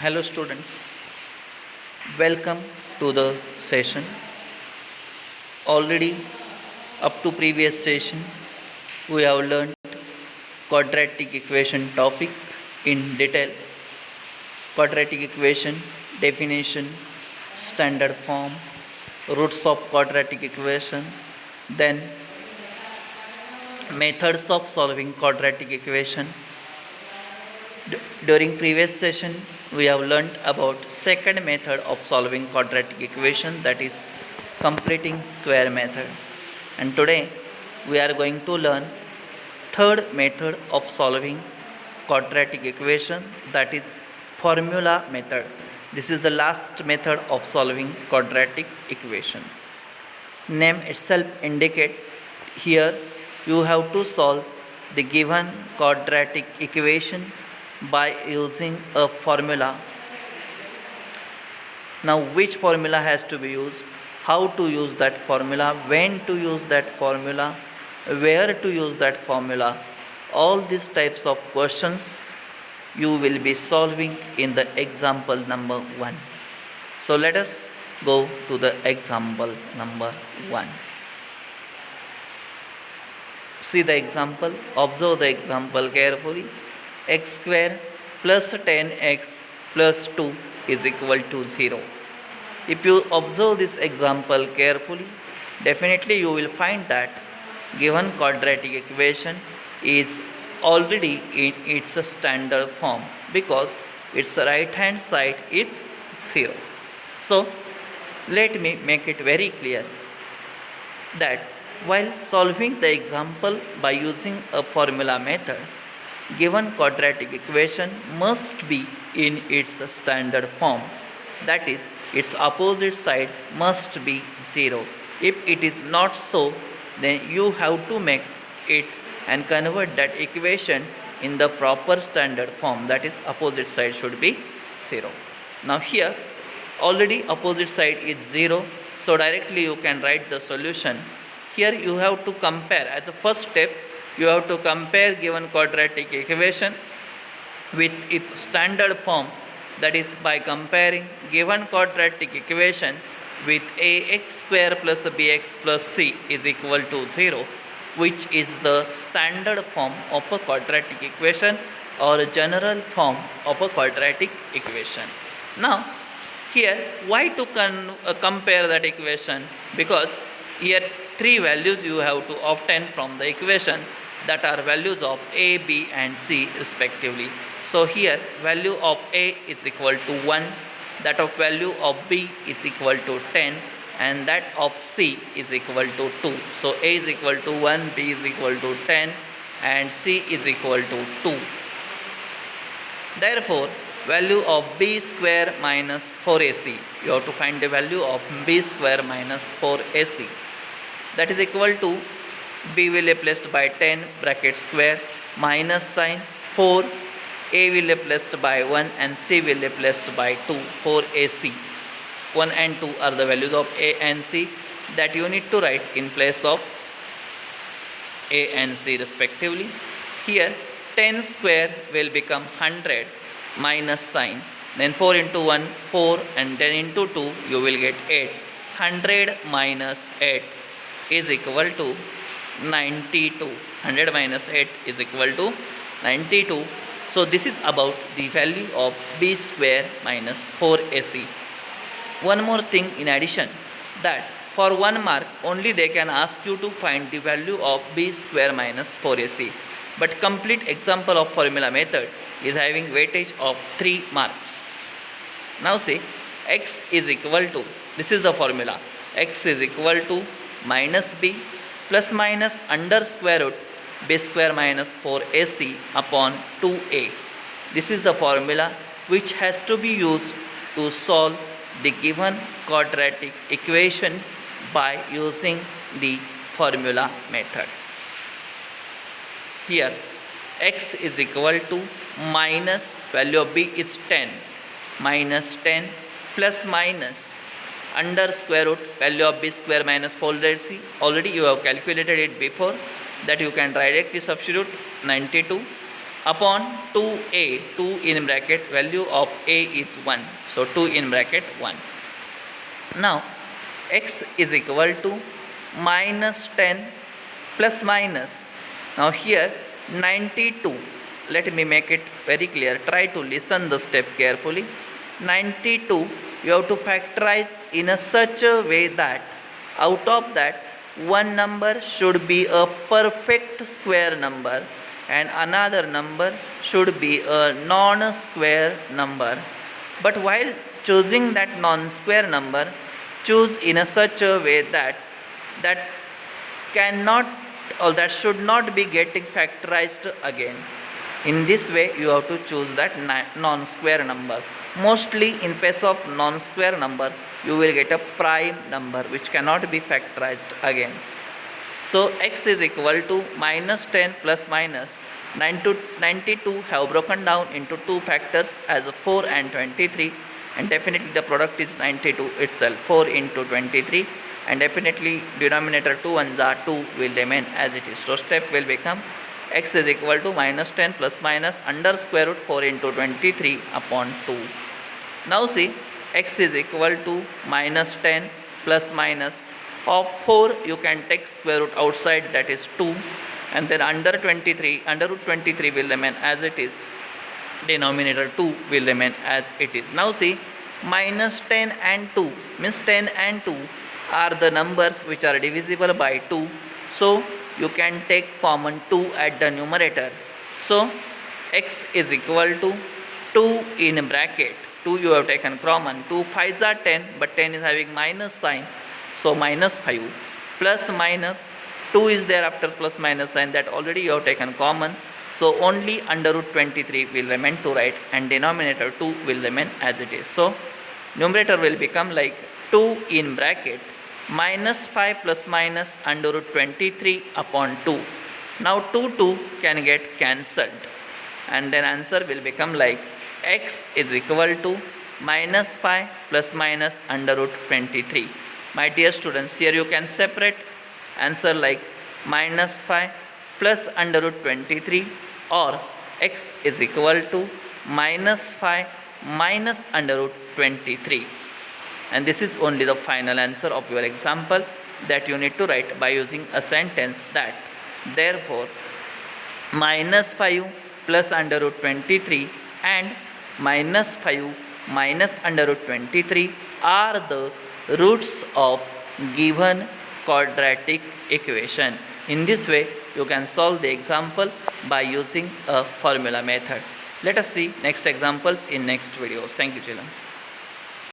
Hello students, welcome to the session. Already up to previous session we have learned quadratic equation topic in detail. Quadratic equation definition, standard form, roots of quadratic equation, then methods of solving quadratic equation. During previous session we have learnt about second method of solving quadratic equation, that is completing square method, and today we are going to learn third method of solving quadratic equation, that is formula method. This is the last method of solving quadratic equation. Name itself indicate here you have to solve the given quadratic equation by using a formula. Now which formula has to be used, how to use that formula, when to use that formula, where to use that formula, all these types of questions you will be solving in the example number 1. So let us go to the example number 1. See the example, observe the example carefully. X square plus 10x plus 2 is equal to 0. If you observe this example carefully, definitely you will find that given quadratic equation is already in its standard form because its right hand side is 0. So let me make it very clear that while solving the example by using a formula method, given quadratic equation must be in its standard form, that is its opposite side must be 0. If it is not so, then you have to make it and convert that equation in the proper standard form, that is opposite side should be 0. Now here already opposite side is 0, so directly you can write the solution. Here you have to compare, as a first step you have to compare given quadratic equation with its standard form, that is by comparing given quadratic equation with ax square plus bx plus c is equal to 0, which is the standard form of a quadratic equation or a general form of a quadratic equation. Now here why to compare that equation, because here three values you have to obtain from the equation, that are values of a, b and c respectively. So here value of a is equal to 1, that of value of b is equal to 10, and that of c is equal to 2. So a is equal to 1, b is equal to 10 and c is equal to 2. Therefore value of b square minus 4ac, you have to find the value of b square minus 4ac, that is equal to b will be replaced by 10 bracket square minus sign 4, a will be replaced by 1 and c will be replaced by 2, 4ac. 1 and 2 are the values of a and c that you need to write in place of a and c respectively. Here 10 square will become 100 minus sign, then 4 into 1 4 and 10 into 2 you will get 8. 100 minus 8 is equal to 92. 100 minus 8 is equal to 92. So this is about the value of b square minus 4ac. One more thing in addition, that for 1 mark only they can ask you to find the value of b square minus 4ac, but complete example of formula method is having weightage of 3 marks. Now say x is equal to, this is the formula, x is equal to minus b plus minus under square root b square minus 4ac upon 2a. This is the formula which has to be used to solve the given quadratic equation by using the formula method. Here x is equal to minus value of b is 10 minus 10 plus minus under square root value of b square minus 4ac. Already you have calculated it before, that you can directly substitute 92 upon 2a, 2 in bracket, value of a is 1. So 2 in bracket 1. Now x is equal to minus 10 plus minus. Now here 92. Let me make it very clear. Try to listen the step carefully. 92 you have to factorize in a such a way that out of that one number should be a perfect square number and another number should be a non-square number. But while choosing that non-square number, choose in a such a way that that cannot or that should not be getting factorized again. In this way you have to choose that non-square number. Mostly in case of non-square number you will get a prime number which cannot be factorized again. So x is equal to minus 10 plus minus 92 have broken down into two factors as 4 and 23, and definitely the product is 92 itself, 4 into 23, and definitely denominator 2 and the 2 will remain as it is. So step will become x is equal to minus 10 plus minus under square root 4 into 23 upon 2. Now see, x is equal to minus 10 plus minus of 4 you can take square root outside, that is 2, and then under 23 under root 23 will remain as it is, denominator 2 will remain as it is. Now see, minus 10 and 2 means 10 and 2 are the numbers which are divisible by 2, so you can take common 2 at the numerator. So x is equal to 2 in bracket, 2 you have taken common, 2 5s are 10 but 10 is having minus sign, so minus 5 plus minus 2 is there after plus minus sign, that already you have taken common, so only under root 23 will remain to write and denominator 2 will remain as it is. So numerator will become like 2 in bracket minus 5 plus minus under root 23 upon 2. Now 2 can get cancelled and then answer will become like x is equal to minus 5 plus minus under root 23. My dear students, here you can separate answer like minus 5 plus under root 23 or x is equal to minus 5 minus under root 23. And this is only the final answer of your example that you need to write by using a sentence that therefore minus 5 plus under root 23 and minus 5 minus under root 23 are the roots of given quadratic equation. In this way you can solve the example by using a formula method. Let us see next examples in next videos. Thank you children.